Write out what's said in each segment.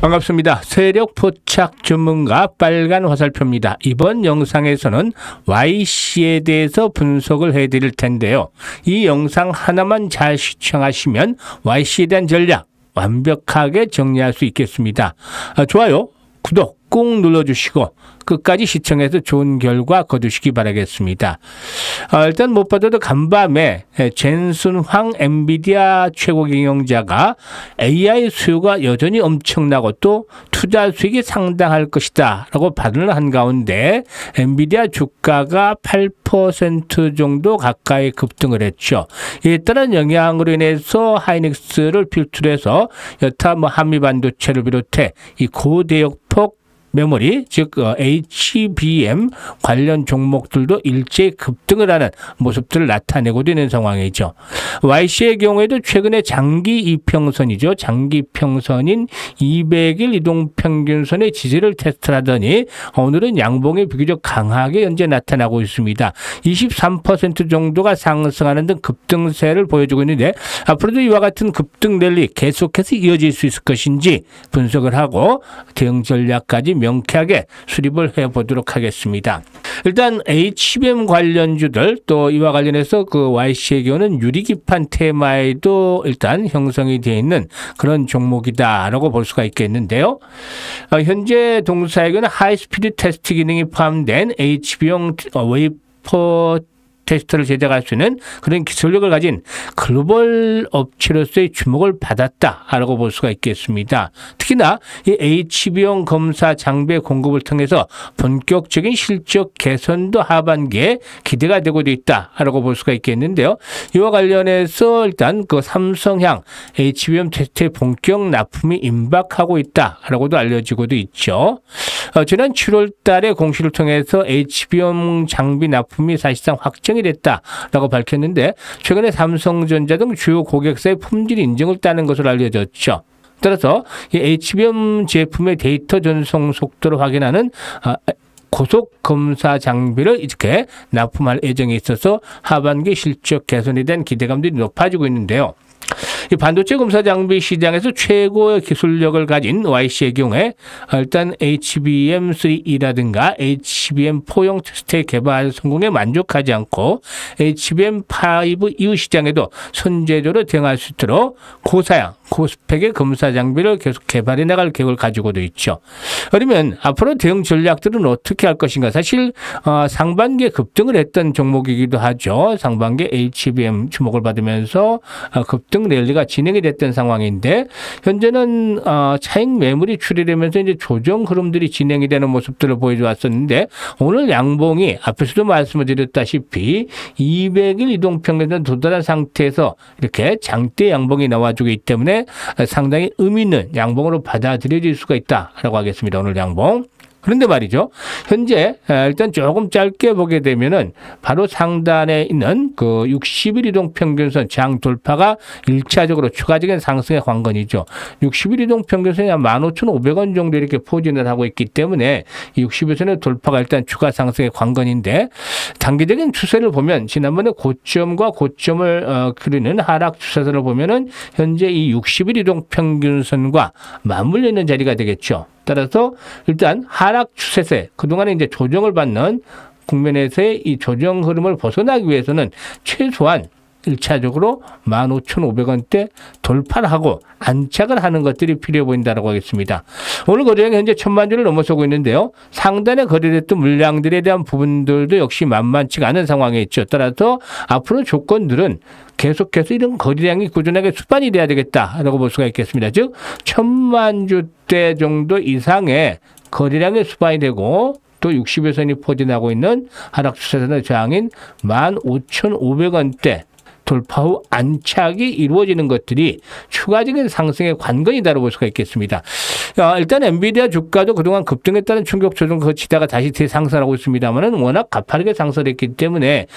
반갑습니다. 세력 포착 전문가 빨간 화살표입니다. 이번 영상에서는 YC에 대해서 분석을 해드릴 텐데요. 이 영상 하나만 잘 시청하시면 YC에 대한 전략 완벽하게 정리할 수 있겠습니다. 좋아요, 구독 꼭 눌러주시고 끝까지 시청해서 좋은 결과 거두시기 바라겠습니다. 일단 못 봐도 간밤에 젠슨 황 엔비디아 최고 경영자가 AI 수요가 여전히 엄청나고 또 투자 수익이 상당할 것이다 라고 발언을 한 가운데 엔비디아 주가가 8% 정도 가까이 급등을 했죠. 이에 따른 영향으로 인해서 하이닉스를 필두로 해서 여타 한미반도체를 비롯해 이 고대역폭 메모리, 즉 HBM 관련 종목들도 일제히 급등을 하는 모습들을 나타내고 있는 상황이죠. YC의 경우에도 최근에 장기 이평선이죠. 장기 평선인 200일 이동평균선의 지지를 테스트하더니 오늘은 양봉이 비교적 강하게 현재 나타나고 있습니다. 23% 정도가 상승하는 등 급등세를 보여주고 있는데 앞으로도 이와 같은 급등 랠리 계속해서 이어질 수 있을 것인지 분석을 하고 대응 전략까지 명쾌하게 수립을 해보도록 하겠습니다. 일단 HBM 관련주들 또 이와 관련해서 그 YC의 경우는 유리기판 테마에도 일단 형성이 되어 있는 그런 종목이다라고 볼 수가 있겠는데요. 현재 동사에게는 하이스피드 테스트 기능이 포함된 HBM 웨이퍼 테스트를 제작할 수 있는 그런 기술력을 가진 글로벌 업체로서의 주목을 받았다라고 볼 수가 있겠습니다. 특히나 이 HBM 검사 장비 공급을 통해서 본격적인 실적 개선도 하반기에 기대가 되고 있다라고 볼 수가 있겠는데요. 이와 관련해서 일단 그 삼성향 HBM 테스트의 본격 납품이 임박하고 있다라고도 알려지고도 있죠. 지난 7월 달에 공시를 통해서 HBM 장비 납품이 사실상 확정이 됐다라고 밝혔는데 최근에 삼성전자 등 주요 고객사의 품질 인증을 따는 것으로 알려졌죠. 따라서 이 HBM 제품의 데이터 전송 속도를 확인하는 고속 검사 장비를 이렇게 납품할 예정에 있어서 하반기 실적 개선에 대한 기대감들이 높아지고 있는데요. 이 반도체 검사 장비 시장에서 최고의 기술력을 가진 YC의 경우에 일단 HBM3E라든가 HBM4용 테스트의 개발 성공에 만족하지 않고 HBM5 이후 시장에도 선제적으로 대응할 수 있도록 고사양, 고스펙의 검사 장비를 계속 개발해 나갈 계획을 가지고도 있죠. 그러면 앞으로 대응 전략들은 어떻게 할 것인가? 사실 상반기에 급등을 했던 종목이기도 하죠. 상반기에 HBM 주목을 받으면서 급등 랠리가 진행이 됐던 상황인데 현재는 차익 매물이 출현되면서 이제 조정 흐름들이 진행이 되는 모습들을 보여줘 왔었는데 오늘 양봉이 앞에서도 말씀을 드렸다시피 200일 이동평균선 도달한 상태에서 이렇게 장대 양봉이 나와주기 때문에 상당히 의미 있는 양봉으로 받아들여질 수가 있다라고 하겠습니다. 오늘 양봉. 그런데 말이죠. 현재 일단 조금 짧게 보게 되면은 바로 상단에 있는 그 60일 이동평균선 장 돌파가 1차적으로 추가적인 상승의 관건이죠. 60일 이동평균선이 한 15,500원 정도 이렇게 포진을 하고 있기 때문에 이 60일선의 돌파가 일단 추가 상승의 관건인데 단기적인 추세를 보면 지난번에 고점과 고점을 그리는 하락 추세선을 보면은 현재 이 60일 이동평균선과 맞물려 있는 자리가 되겠죠. 따라서 일단 하락 추세세 그동안에 이제 조정을 받는 국면에서의 이 조정 흐름을 벗어나기 위해서는 최소한 1차적으로 15,500원대 돌파를 하고 안착을 하는 것들이 필요해 보인다고 하겠습니다. 오늘 거래량이 현재 1,000만 주를 넘어서고 있는데요. 상단에 거래됐던 물량들에 대한 부분들도 역시 만만치가 않은 상황에 있죠. 따라서 앞으로 조건들은 계속해서 이런 거래량이 꾸준하게 수반이 돼야 되겠다라고 볼 수가 있겠습니다. 즉 1,000만 주대 정도 이상의 거래량이 수반이 되고 또 60일선이 포진하고 있는 하락 추세선의 저항인 15,500원대 돌파 후 안착이 이루어지는 것들이 추가적인 상승의 관건이다라고 볼 수가 있겠습니다. 일단 엔비디아 주가도 그동안 급등했다는 충격 조정 거치다가 다시 대상승하고 있습니다만은 워낙 가파르게 상승했기 때문에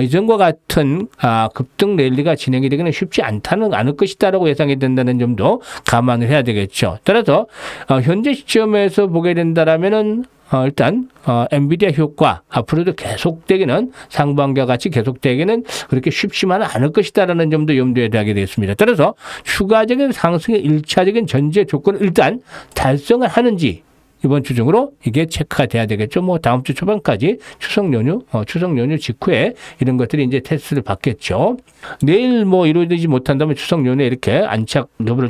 이전과 같은 급등 랠리가 진행이 되기는 쉽지 않을 것이다라고 예상이 된다는 점도 감안을 해야 되겠죠. 따라서 현재 시점에서 보게 된다라면은 일단 엔비디아 효과 앞으로도 계속되기는 상반기와 같이 계속되기는 그렇게 쉽지만은 않을 것이다라는 점도 염두에 두게 되었습니다. 따라서 추가적인 상승의 1차적인 전제 조건을 일단 달성을 하는지 이번 주 중으로 이게 체크가 돼야 되겠죠. 뭐 다음 주 초반까지 추석 연휴 직후에 이런 것들이 이제 테스트를 받겠죠. 내일 뭐 이루어지지 못한다면 추석 연휴에 이렇게 안착 여부를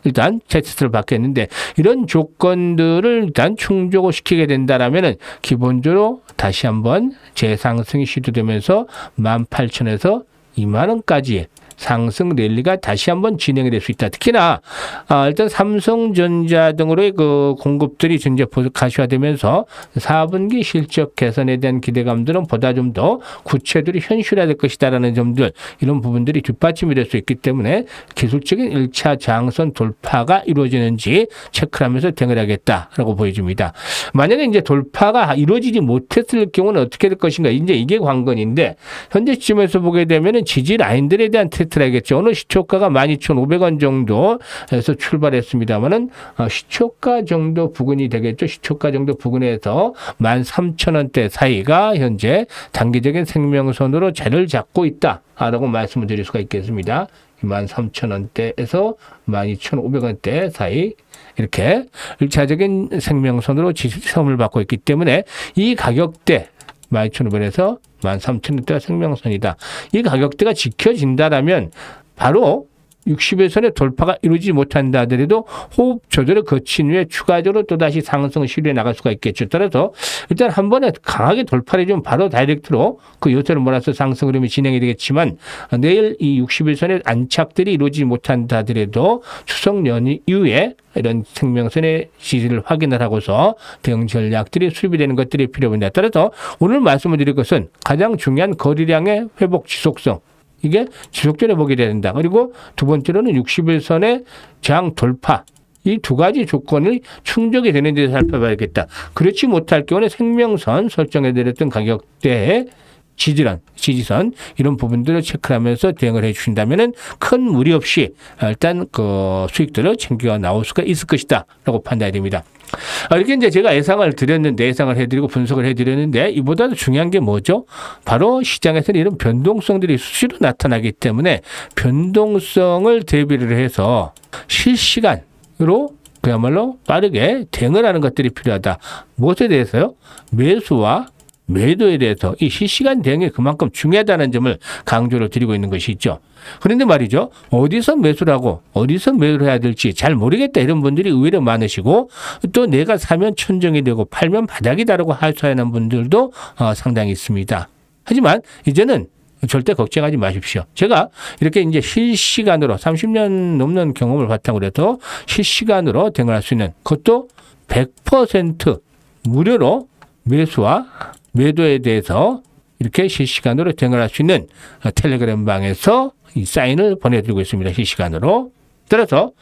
일단 테스트를 받겠는데 이런 조건들을 일단 충족을 시키게 된다라면은 기본적으로 다시 한번 재상승이 시도되면서 18,000에서 2만 원까지 상승 랠리가 다시 한번 진행이 될 수 있다. 특히나 일단 삼성전자 등으로의 그 공급들이 이제 가시화되면서 4분기 실적 개선에 대한 기대감들은 보다 좀 더 구체적으로 현실화될 것이다라는 점들 이런 부분들이 뒷받침이 될 수 있기 때문에 기술적인 1차 저항선 돌파가 이루어지는지 체크를 하면서 대응을 하겠다라고 보여집니다. 만약에 이제 돌파가 이루어지지 못했을 경우는 어떻게 될 것인가 이제 이게 관건인데 현재 시점에서 보게 되면은 지지 라인들에 대한 테스트를 하겠죠. 오늘 시초가가 12,500원 정도에서 출발했습니다만은 시초가 정도 부근이 되겠죠. 시초가 정도 부근에서 13,000원대 사이가 현재 단기적인 생명선으로 자리를 잡고 있다라고 말씀을 드릴 수가 있겠습니다. 13,000원대에서 12,500원대 사이 이렇게 1차적인 생명선으로 지지점을 받고 있기 때문에 이 가격대 12,500원에서 13,000원대가 생명선이다. 이 가격대가 지켜진다라면 바로 60일선의 돌파가 이루어지지 못한다 하더라도 호흡 조절을 거친 후에 추가적으로 또다시 상승 시도해 나갈 수가 있겠죠. 따라서 일단 한 번에 강하게 돌파를 좀 바로 다이렉트로 그 요소를 몰아서 상승 흐름이 진행이 되겠지만 내일 이 60일선의 안착들이 이루어지지 못한다 하더라도 추석 연휴 이후에 이런 생명선의 지지를 확인을 하고서 대응 전략들이 수립이 되는 것들이 필요합니다. 따라서 오늘 말씀을 드릴 것은 가장 중요한 거래량의 회복 지속성 이게 지속적으로 보게 된다. 그리고 두 번째로는 60일선의 저항 돌파. 이 두 가지 조건이 충족이 되는지 살펴봐야겠다. 그렇지 못할 경우는 생명선 설정해드렸던 가격대의 지지선 이런 부분들을 체크하면서 대응을 해주신다면은 큰 무리 없이 일단 그 수익들을 챙겨 나올 수가 있을 것이다라고 판단이 됩니다. 이렇게 이제 제가 예상을 해드리고 분석을 해드렸는데 이보다도 중요한 게 뭐죠? 바로 시장에서는 이런 변동성들이 수시로 나타나기 때문에 변동성을 대비를 해서 실시간으로 그야말로 빠르게 대응을 하는 것들이 필요하다. 무엇에 대해서요? 매수와 매도에 대해서 이 실시간 대응이 그만큼 중요하다는 점을 강조를 드리고 있는 것이 있죠. 그런데 말이죠. 어디서 매수를 하고 어디서 매도를 해야 될지 잘 모르겠다 이런 분들이 의외로 많으시고 또 내가 사면 천정이 되고 팔면 바닥이다라고 하소연하는 분들도 상당히 있습니다. 하지만 이제는 절대 걱정하지 마십시오. 제가 이렇게 이제 실시간으로 30년 넘는 경험을 바탕으로 해서 실시간으로 대응을 할 수 있는 그것도 100% 무료로 매수와 매도에 대해서 이렇게 실시간으로 대응을 할 수 있는 텔레그램 방에서 이 사인을 보내드리고 있습니다. 실시간으로. 따라서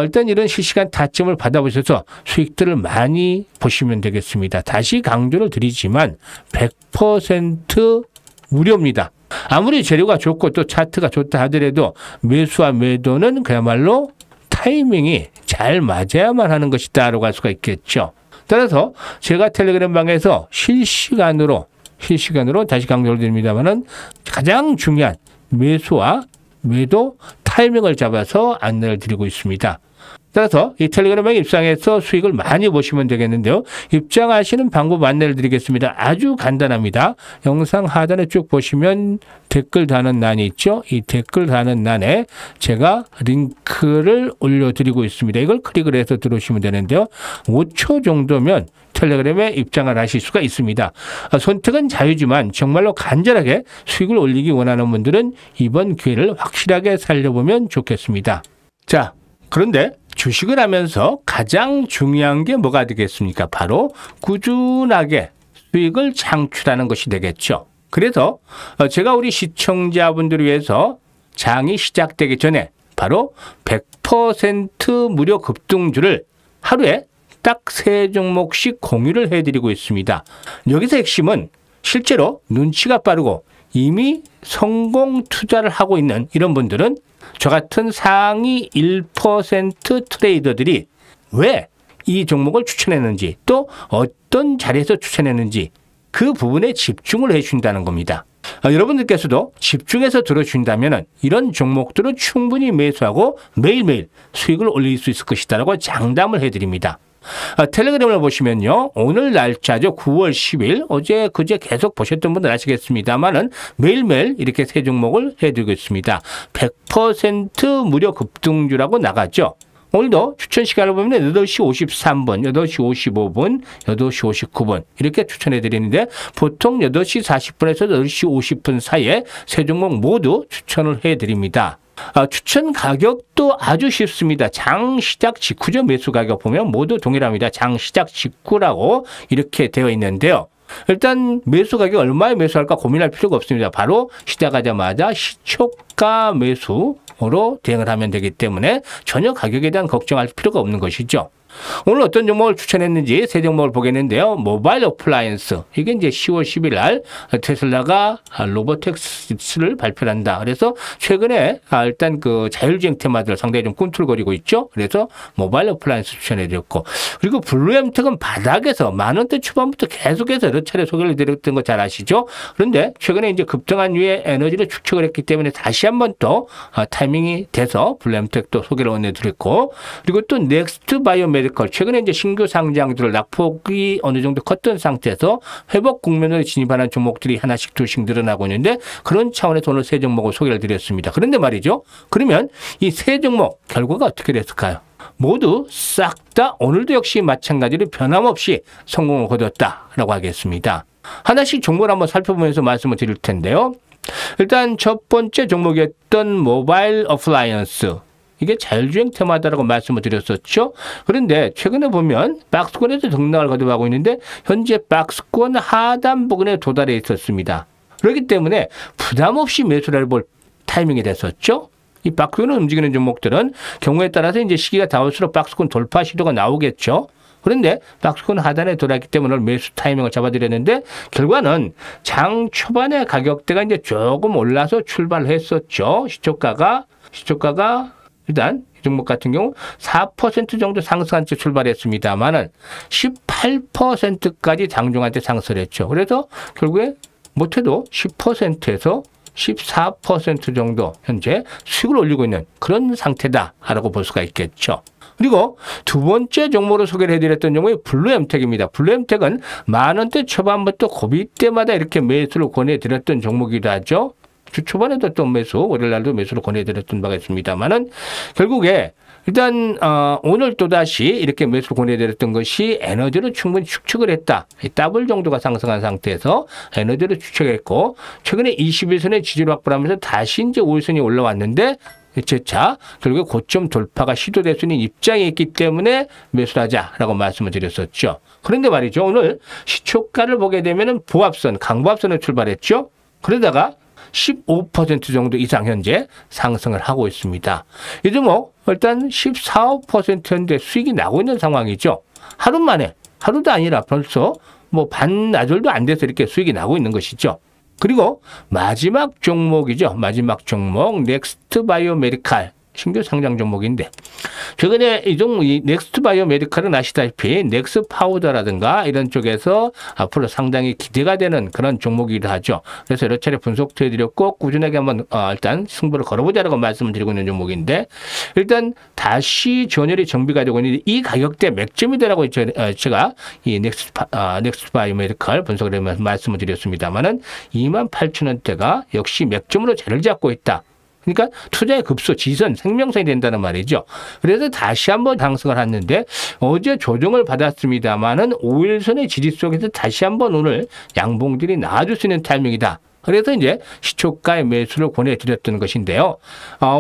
일단 이런 실시간 타점을 받아보셔서 수익들을 많이 보시면 되겠습니다. 다시 강조를 드리지만 100% 무료입니다. 아무리 재료가 좋고 또 차트가 좋다 하더라도 매수와 매도는 그야말로 타이밍이 잘 맞아야만 하는 것이다 라고 할 수가 있겠죠. 따라서 제가 텔레그램 방에서 실시간으로 다시 강조를 드립니다만은 가장 중요한 매수와 매도 타이밍을 잡아서 안내를 드리고 있습니다. 따라서 이 텔레그램에 입장해서 수익을 많이 보시면 되겠는데요. 입장하시는 방법 안내를 드리겠습니다. 아주 간단합니다. 영상 하단에 쭉 보시면 댓글 다는 란이 있죠. 이 댓글 다는 란에 제가 링크를 올려드리고 있습니다. 이걸 클릭을 해서 들어오시면 되는데요. 5초 정도면 텔레그램에 입장을 하실 수가 있습니다. 선택은 자유지만 정말로 간절하게 수익을 올리기 원하는 분들은 이번 기회를 확실하게 살려보면 좋겠습니다. 자, 그런데 주식을 하면서 가장 중요한 게 뭐가 되겠습니까? 바로 꾸준하게 수익을 창출하는 것이 되겠죠. 그래서 제가 우리 시청자분들을 위해서 장이 시작되기 전에 바로 100% 무료 급등주를 하루에 딱 3종목씩 공유를 해드리고 있습니다. 여기서 핵심은 실제로 눈치가 빠르고 이미 성공 투자를 하고 있는 이런 분들은 저 같은 상위 1% 트레이더들이 왜 이 종목을 추천했는지 또 어떤 자리에서 추천했는지 그 부분에 집중을 해준다는 겁니다. 여러분들께서도 집중해서 들어준다면 이런 종목들을 충분히 매수하고 매일매일 수익을 올릴 수 있을 것이다라고 장담을 해드립니다. 텔레그램을 보시면요. 오늘 날짜죠. 9월 10일. 어제 그제 계속 보셨던 분들 아시겠습니다만은 매일매일 이렇게 세 종목을 해드리고 있습니다. 100% 무료 급등주라고 나가죠. 오늘도 추천 시간을 보면 8시 53분, 8시 55분, 8시 59분 이렇게 추천해 드리는데 보통 8시 40분에서 8시 50분 사이에 세 종목 모두 추천을 해 드립니다. 추천 가격도 아주 쉽습니다. 장 시작 직후죠. 매수 가격 보면 모두 동일합니다. 장 시작 직후라고 이렇게 되어 있는데요. 일단 매수 가격 얼마에 매수할까 고민할 필요가 없습니다. 바로 시작하자마자 시초가 매수로 대응을 하면 되기 때문에 전혀 가격에 대한 걱정할 필요가 없는 것이죠. 오늘 어떤 종목을 추천했는지 세 종목을 보겠는데요. 모바일 어플라이언스. 이게 이제 10월 10일 날 테슬라가 로보택스를 발표한다. 그래서 최근에 일단 그 자율주행 테마들 상당히 좀 꿈틀거리고 있죠. 그래서 모바일 어플라이언스 추천해드렸고 그리고 블루엠텍은 바닥에서 10,000원대 초반부터 계속해서 여러 차례 소개를 드렸던 거 잘 아시죠. 그런데 최근에 이제 급등한 후에 에너지를 축적을 했기 때문에 다시 한번 또 타이밍이 돼서 블루엠텍도 소개를 해드렸고 그리고 또 넥스트 바이오메디컬 최근에 이제 신규 상장들을 낙폭이 어느 정도 컸던 상태에서 회복 국면으로 진입하는 종목들이 하나씩 둘씩 늘어나고 있는데 그런 차원에서 오늘 세 종목을 소개를 드렸습니다. 그런데 말이죠. 그러면 이 세 종목 결과가 어떻게 됐을까요? 모두 싹 다 오늘도 역시 마찬가지로 변함없이 성공을 거뒀다라고 하겠습니다. 하나씩 종목을 한번 살펴보면서 말씀을 드릴 텐데요. 일단 첫 번째 종목이었던 모바일 어플라이언스. 이게 자율주행 테마다라고 말씀을 드렸었죠. 그런데 최근에 보면 박스권에서 등락을 거듭하고 있는데 현재 박스권 하단 부근에 도달해 있었습니다. 그렇기 때문에 부담 없이 매수를 해볼 타이밍이 됐었죠. 이 박스권을 움직이는 종목들은 경우에 따라서 이제 시기가 다올수록 박스권 돌파 시도가 나오겠죠. 그런데 박스권 하단에 돌았기 때문에 매수 타이밍을 잡아드렸는데 결과는 장 초반에 가격대가 이제 조금 올라서 출발했었죠. 시초가가 일단 이 종목 같은 경우 4% 정도 상승한 채 출발했습니다만은 18%까지 장중한테 상승을 했죠. 그래서 결국에 못해도 10%에서 14% 정도 현재 수익을 올리고 있는 그런 상태다라고 볼 수가 있겠죠. 그리고 두 번째 종목으로 소개를 해드렸던 종목이 블루엠텍입니다. 블루엠텍은 10,000원대 초반부터 고비 때마다 이렇게 매수를 권해드렸던 종목이기도 하죠. 주 초반에도 또 매수, 월요일 날도 매수를 권해드렸던 바가 있습니다만은 결국에 일단 오늘 또다시 이렇게 매수를 권해드렸던 것이 에너지를 충분히 축적을 했다. 더블 정도가 상승한 상태에서 에너지를 축적했고 최근에 21선의 지지를 확보하면서 다시 이제 5일선이 올라왔는데 재차 결국에 고점 돌파가 시도될 수 있는 입장에 있기 때문에 매수를 하자라고 말씀을 드렸었죠. 그런데 말이죠. 오늘 시초가를 보게 되면은 보합선, 강보합선을 출발했죠. 그러다가 15% 정도 이상 현재 상승을 하고 있습니다. 이 종목 일단 14, 5% 현재 수익이 나고 있는 상황이죠. 하루 만에, 하루도 아니라 벌써 뭐 반나절도 안 돼서 이렇게 수익이 나고 있는 것이죠. 그리고 마지막 종목이죠. 마지막 종목 넥스트 바이오 메디칼. 신규 상장 종목인데 최근에 이 종목 이 넥스트 바이오 메디칼은 아시다시피 넥스 파우더라든가 이런 쪽에서 앞으로 상당히 기대가 되는 그런 종목이기도 하죠. 그래서 여러 차례 분석도 해드렸고 꾸준하게 한번 일단 승부를 걸어보자라고 말씀을 드리고 있는 종목인데 일단 다시 전열이 정비가 되고 있는데 이 가격대 맥점이다라고 제가 이 넥스트 바이오 메디칼 분석을 하면서 말씀을 드렸습니다만은 28,000원대가 역시 맥점으로 자리를 잡고 있다. 그러니까 투자의 급소, 지선, 생명선이 된다는 말이죠. 그래서 다시 한번 상승을 했는데 어제 조정을 받았습니다만은 5일선의 지지 속에서 다시 한번 오늘 양봉들이 나와줄 수 있는 타이밍이다. 그래서 이제 시초가의 매수를 권해드렸던 것인데요.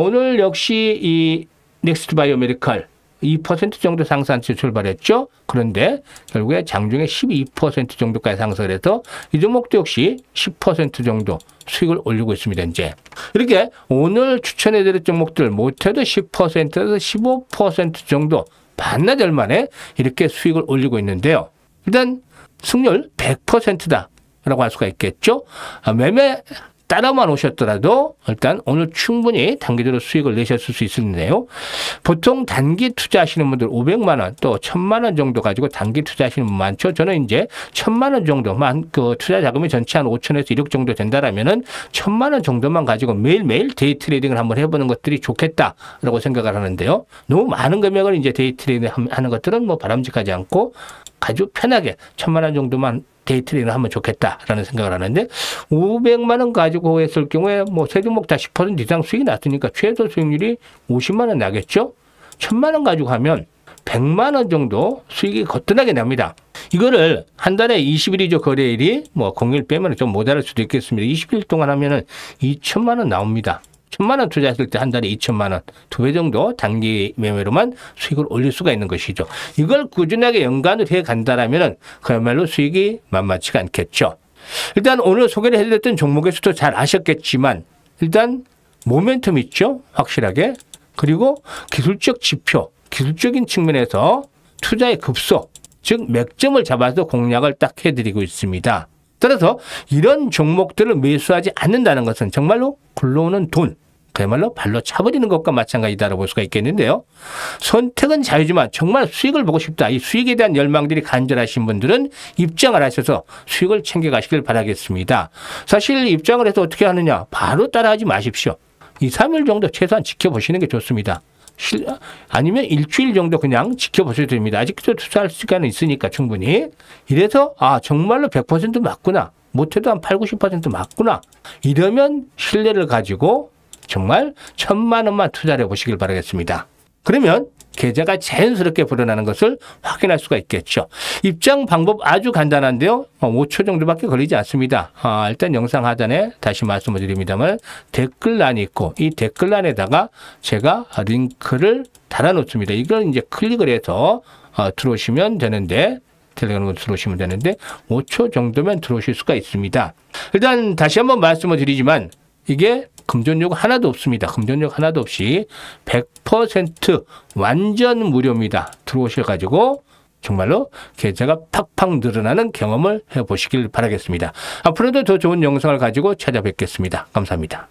오늘 역시 이 넥스트 바이오 메디칼 2% 정도 상승한 채 출발했죠. 그런데 결국에 장중에 12% 정도까지 상승을 해서 이 종목도 역시 10% 정도 수익을 올리고 있습니다. 이제 이렇게 오늘 추천해드릴 종목들 못해도 10%에서 15% 정도 반나절 만에 이렇게 수익을 올리고 있는데요. 일단 승률 100%다. 라고 할 수가 있겠죠. 매매 따라만 오셨더라도 일단 오늘 충분히 단기적으로 수익을 내셨을 수 있는데요. 보통 단기 투자하시는 분들 500만 원 또 1000만 원 정도 가지고 단기 투자하시는 분 많죠. 저는 이제 1000만 원 정도만 그 투자 자금이 전체 한 5천에서 1억 정도 된다라면은 1000만 원 정도만 가지고 매일매일 데이 트레이딩을 한번 해보는 것들이 좋겠다라고 생각을 하는데요. 너무 많은 금액을 이제 데이 트레이딩 하는 것들은 뭐 바람직하지 않고 아주 편하게 1000만 원 정도만 데이 트레이딩을 하면 좋겠다라는 생각을 하는데 500만 원 가지고 했을 경우에 뭐 세 종목 다 10% 이상 수익이 났으니까 최소 수익률이 50만 원 나겠죠? 1000만 원 가지고 하면 100만 원 정도 수익이 거뜬하게 납니다. 이거를 한 달에 20일이죠. 거래일이 뭐 공일 빼면 좀 모자랄 수도 있겠습니다. 20일 동안 하면은 2천만 원 나옵니다. 1000만 원 투자했을 때 한 달에 2천만 원, 2배 정도 단기 매매로만 수익을 올릴 수가 있는 것이죠. 이걸 꾸준하게 연간으로 해 간다라면은 그야말로 수익이 만만치가 않겠죠. 일단 오늘 소개를 해드렸던 종목에서도 잘 아셨겠지만 일단 모멘텀 있죠. 확실하게. 그리고 기술적 지표, 기술적인 측면에서 투자의 급소, 즉 맥점을 잡아서 공략을 딱 해드리고 있습니다. 따라서 이런 종목들을 매수하지 않는다는 것은 정말로 굴러오는 돈, 그야말로 발로 차버리는 것과 마찬가지다라고 볼 수가 있겠는데요. 선택은 자유지만 정말 수익을 보고 싶다. 이 수익에 대한 열망들이 간절하신 분들은 입장을 하셔서 수익을 챙겨가시길 바라겠습니다. 사실 입장을 해서 어떻게 하느냐. 바로 따라하지 마십시오. 2, 3일 정도 최소한 지켜보시는 게 좋습니다. 아니면 일주일 정도 그냥 지켜보셔도 됩니다. 아직도 투자할 시간은 있으니까 충분히. 이래서 아 정말로 100% 맞구나. 못해도 한 8, 90% 맞구나. 이러면 신뢰를 가지고 정말 1000만 원만 투자를 해보시길 바라겠습니다. 그러면 계좌가 자연스럽게 불어나는 것을 확인할 수가 있겠죠. 입장 방법 아주 간단한데요. 5초 정도밖에 걸리지 않습니다. 일단 영상 하단에 다시 말씀을 드립니다만 댓글란이 있고 이 댓글란에다가 제가 링크를 달아놓습니다. 이걸 이제 클릭을 해서 들어오시면 되는데 텔레그램으로 들어오시면 되는데 5초 정도면 들어오실 수가 있습니다. 일단 다시 한번 말씀을 드리지만 이게 금전요금 하나도 없습니다. 금전요금 하나도 없이 100% 완전 무료입니다. 들어오셔가지고 정말로 계좌가 팍팍 늘어나는 경험을 해보시길 바라겠습니다. 앞으로도 더 좋은 영상을 가지고 찾아뵙겠습니다. 감사합니다.